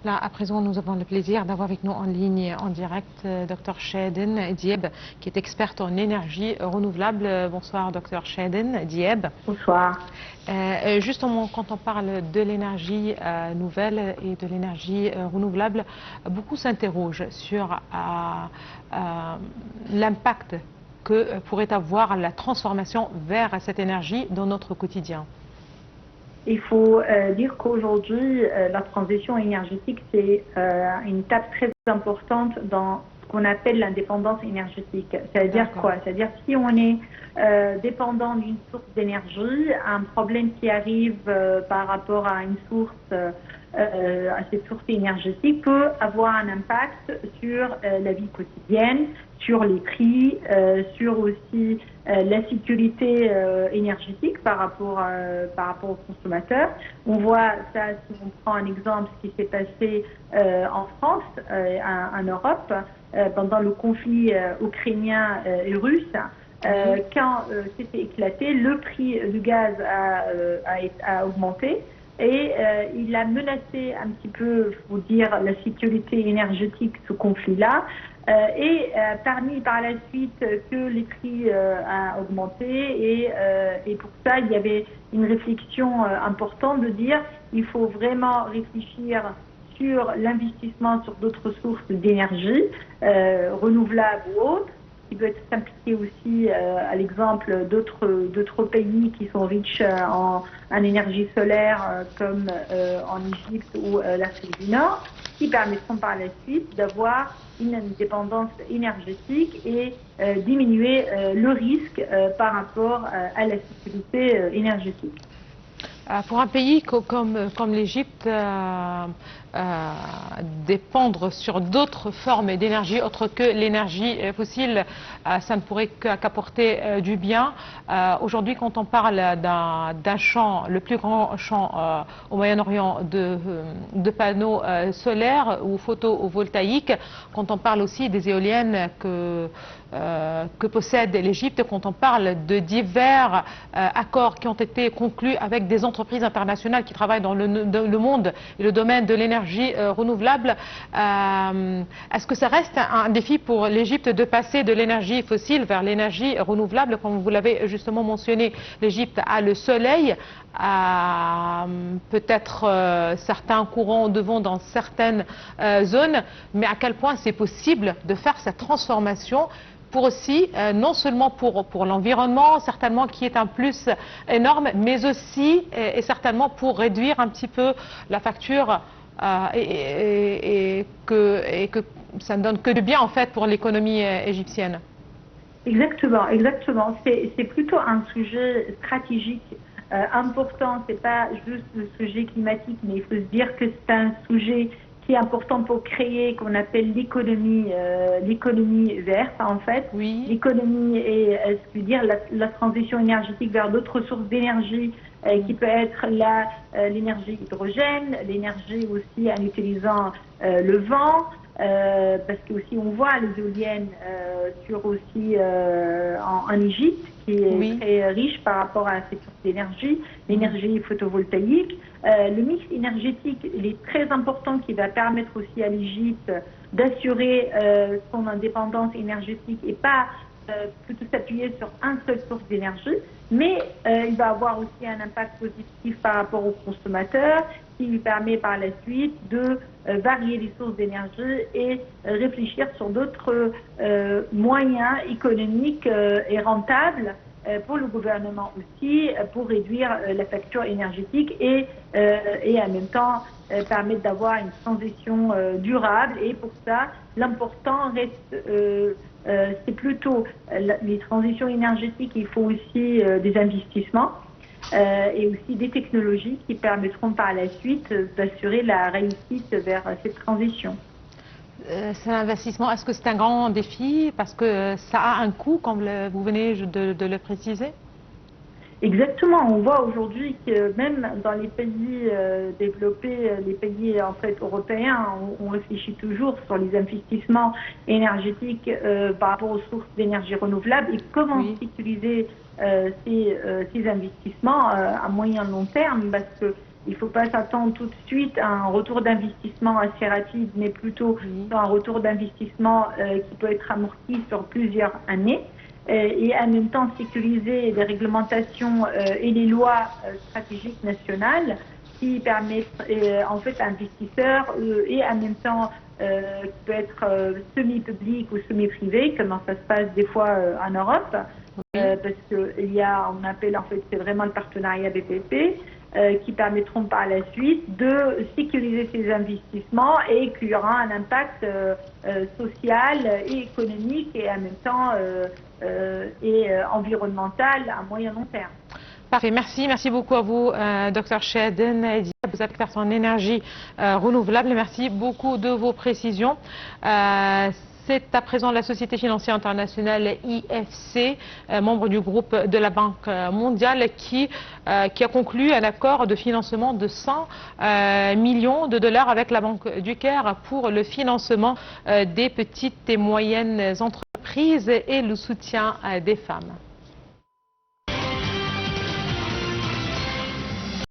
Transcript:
Là, à présent, nous avons le plaisir d'avoir avec nous en ligne, en direct, Dr Chahden Dieb, qui est experte en énergie renouvelable. Bonsoir, Dr Chahden Dieb. Bonsoir. Justement, quand on parle de l'énergie nouvelle et de l'énergie renouvelable, beaucoup s'interrogent sur l'impact que pourrait avoir la transformation vers cette énergie dans notre quotidien. Il faut dire qu'aujourd'hui, la transition énergétique, c'est une étape très importante dans ce qu'on appelle l'indépendance énergétique. C'est-à-dire quoi? C'est-à-dire si on est dépendant d'une source d'énergie, un problème qui arrive par rapport à une source, à cette source énergétique peut avoir un impact sur la vie quotidienne, sur les prix, sur aussi la sécurité énergétique par rapport aux consommateurs. On voit ça, si on prend un exemple, ce qui s'est passé en France, en Europe, pendant le conflit ukrainien et russe. Quand c'était éclaté, le prix du gaz a augmenté. Et il a menacé un petit peu, il faut dire, la sécurité énergétique, ce conflit-là, et permis par la suite que les prix ont augmenté. Et pour ça, il y avait une réflexion importante de dire il faut vraiment réfléchir sur l'investissement sur d'autres sources d'énergie, renouvelables ou autres, qui peut être simplifié aussi à l'exemple d'autres pays qui sont riches en énergie solaire comme en Égypte ou l'Afrique du Nord, qui permettront par la suite d'avoir une indépendance énergétique et diminuer le risque par rapport à la sécurité énergétique. Pour un pays comme l'Égypte, dépendre sur d'autres formes d'énergie autres que l'énergie fossile, ça ne pourrait qu'apporter du bien. Aujourd'hui, quand on parle d'un champ, le plus grand champ au Moyen-Orient de panneaux solaires ou photovoltaïques, quand on parle aussi des éoliennes que possède l'Égypte, quand on parle de divers accords qui ont été conclus avec des entreprises internationales qui travaillent dans le monde et le domaine de l'énergie renouvelable, est-ce que ça reste un défi pour l'Égypte de passer de l'énergie fossile vers l'énergie renouvelable? Comme vous l'avez justement mentionné, l'Égypte a le soleil, peut-être certains courants de vent dans certaines zones, mais à quel point c'est possible de faire cette transformation pour aussi, non seulement pour l'environnement, certainement qui est un plus énorme, mais aussi et certainement pour réduire un petit peu la facture et que ça ne donne que du bien en fait pour l'économie égyptienne. Exactement, exactement. C'est plutôt un sujet stratégique important. C'est pas juste le sujet climatique, mais il faut se dire que c'est un sujet qui est important pour créer qu'on appelle l'économie verte en fait. Oui. L'économie et je veux dire la transition énergétique vers d'autres sources d'énergie qui peut être l'énergie hydrogène, l'énergie aussi en utilisant le vent. Parce que aussi on voit les éoliennes sur aussi en Égypte qui est très riche par rapport à cette source d'énergie, l'énergie photovoltaïque. Le mix énergétique il est très important qui va permettre aussi à l'Égypte d'assurer son indépendance énergétique et pas plutôt s'appuyer sur une seule source d'énergie, mais il va avoir aussi un impact positif par rapport aux consommateurs qui lui permet par la suite de varier les sources d'énergie et réfléchir sur d'autres moyens économiques et rentables pour le gouvernement aussi, pour réduire la facture énergétique et en même temps permettre d'avoir une transition durable. Et pour ça, l'important reste, c'est plutôt les transitions énergétiques, il faut aussi des investissements. Et aussi des technologies qui permettront par la suite d'assurer la réussite vers cette transition. C'est l'investissement. Est-ce que c'est un grand défi parce que ça a un coût, comme vous venez de le préciser? Exactement. On voit aujourd'hui que même dans les pays développés, les pays en fait européens, on réfléchit toujours sur les investissements énergétiques par rapport aux sources d'énergie renouvelable et comment utiliser ces investissements à moyen long terme, parce que il ne faut pas s'attendre tout de suite à un retour d'investissement assez rapide, mais plutôt un retour d'investissement qui peut être amorti sur plusieurs années. Et en même temps sécuriser les réglementations et les lois stratégiques nationales qui permettent en fait à investisseurs et en même temps qui peut être semi-public ou semi-privé, comment ça se passe des fois en Europe, parce qu'il y a, on appelle en fait, c'est vraiment le partenariat BPP, qui permettront par la suite de sécuriser ces investissements et qu'il y aura un impact social et économique et en même temps environnemental à moyen long terme. Parfait, merci beaucoup à vous, Dr Chedden. Vous êtes expert en énergie renouvelable. Merci beaucoup de vos précisions. C'est à présent la Société financière internationale IFC, membre du groupe de la Banque mondiale, qui a conclu un accord de financement de 100 millions de dollars avec la Banque du Caire pour le financement des petites et moyennes entreprises et le soutien des femmes.